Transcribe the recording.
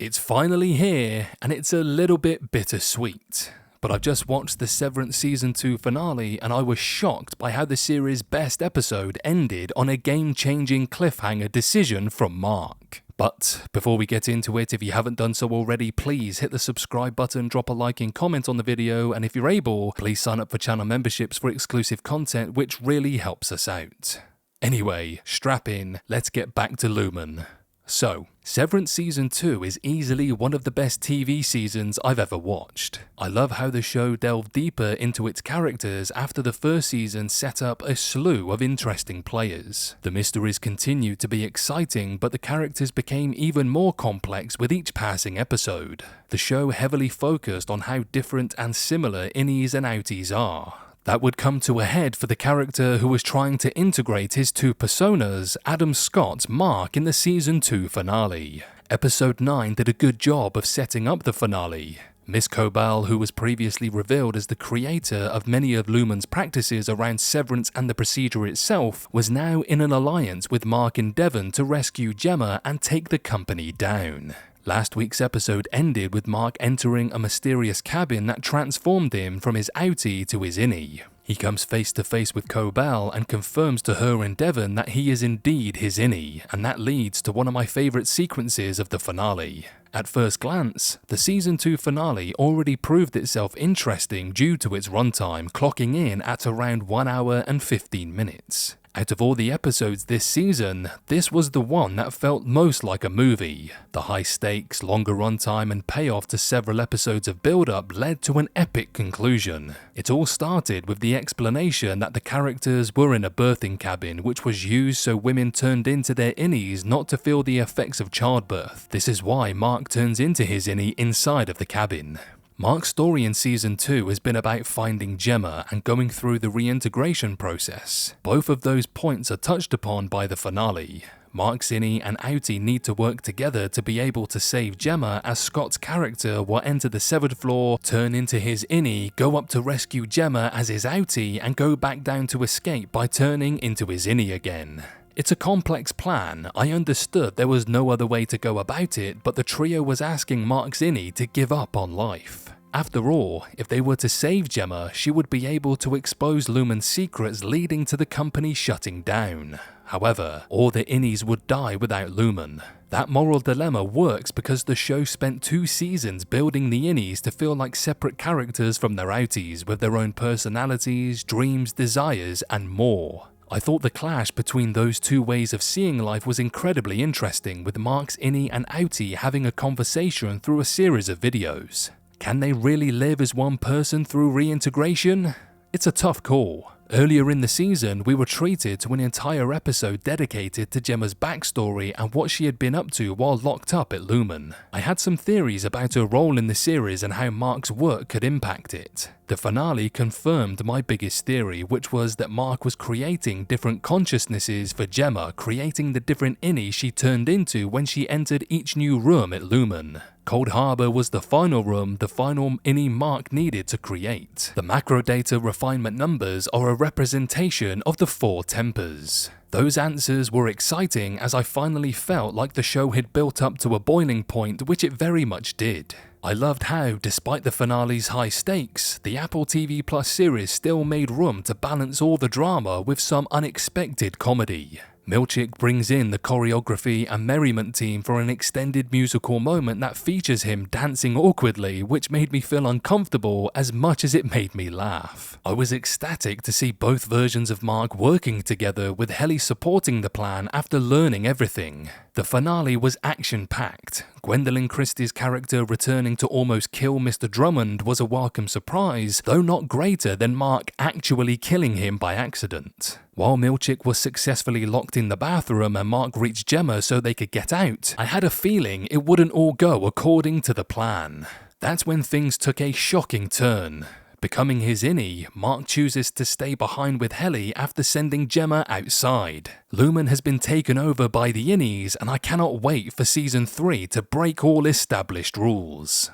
It's finally here, and it's a little bit bittersweet. But I've just watched the Severance Season 2 finale, and I was shocked by how the series' best episode ended on a game-changing cliffhanger decision from Mark. But before we get into it, if you haven't done so already, please hit the subscribe button, drop a like and comment on the video, and if you're able, please sign up for channel memberships for exclusive content, which really helps us out. Anyway, strap in, let's get back to Lumen. So, Severance Season 2 is easily one of the best TV seasons I've ever watched. I love how the show delved deeper into its characters after the first season set up a slew of interesting players. The mysteries continued to be exciting, but the characters became even more complex with each passing episode. The show heavily focused on how different and similar innies and outies are. That would come to a head for the character who was trying to integrate his two personas, Adam Scott's Mark, in the Season 2 finale. Episode 9 did a good job of setting up the finale. Miss Cobal, who was previously revealed as the creator of many of Lumen's practices around Severance and the procedure itself, was now in an alliance with Mark and Devon to rescue Gemma and take the company down. Last week's episode ended with Mark entering a mysterious cabin that transformed him from his outie to his innie. He comes face to face with Cobal and confirms to her and Devon that he is indeed his innie, and that leads to one of my favourite sequences of the finale. At first glance, the Season 2 finale already proved itself interesting due to its runtime, clocking in at around 1 hour and 15 minutes. Out of all the episodes this season, this was the one that felt most like a movie. The high stakes, longer runtime and payoff to several episodes of build-up led to an epic conclusion. It all started with the explanation that the characters were in a birthing cabin which was used so women turned into their innies not to feel the effects of childbirth. This is why Mark turns into his innie inside of the cabin. Mark's story in Season 2 has been about finding Gemma and going through the reintegration process. Both of those points are touched upon by the finale. Mark's innie and outie need to work together to be able to save Gemma, as Scott's character will enter the severed floor, turn into his innie, go up to rescue Gemma as his outie, and go back down to escape by turning into his innie again. It's a complex plan. I understood there was no other way to go about it, but the trio was asking Mark's innie to give up on life. After all, if they were to save Gemma, she would be able to expose Lumen's secrets leading to the company shutting down. However, all the innies would die without Lumen. That moral dilemma works because the show spent 2 seasons building the innies to feel like separate characters from their outies, with their own personalities, dreams, desires, and more. I thought the clash between those two ways of seeing life was incredibly interesting, with Mark's innie and outie having a conversation through a series of videos. Can they really live as one person through reintegration? It's a tough call. Earlier in the season, we were treated to an entire episode dedicated to Gemma's backstory and what she had been up to while locked up at Lumen. I had some theories about her role in the series and how Mark's work could impact it. The finale confirmed my biggest theory, which was that Mark was creating different consciousnesses for Gemma, creating the different innie she turned into when she entered each new room at Lumen. Cold Harbor was the final room, the final innie Mark needed to create. The macro data refinement numbers are a representation of the 4 tempers. Those answers were exciting, as I finally felt like the show had built up to a boiling point, which it very much did. I loved how, despite the finale's high stakes, the Apple TV Plus series still made room to balance all the drama with some unexpected comedy. Milchick brings in the choreography and merriment team for an extended musical moment that features him dancing awkwardly, which made me feel uncomfortable as much as it made me laugh. I was ecstatic to see both versions of Mark working together, with Helly supporting the plan after learning everything. The finale was action-packed. Gwendolyn Christie's character returning to almost kill Mr. Drummond was a welcome surprise, though not greater than Mark actually killing him by accident. While Milchick was successfully locked in the bathroom and Mark reached Gemma so they could get out, I had a feeling it wouldn't all go according to the plan. That's when things took a shocking turn. Becoming his innie, Mark chooses to stay behind with Helly after sending Gemma outside. Lumen has been taken over by the innies, and I cannot wait for Season 3 to break all established rules.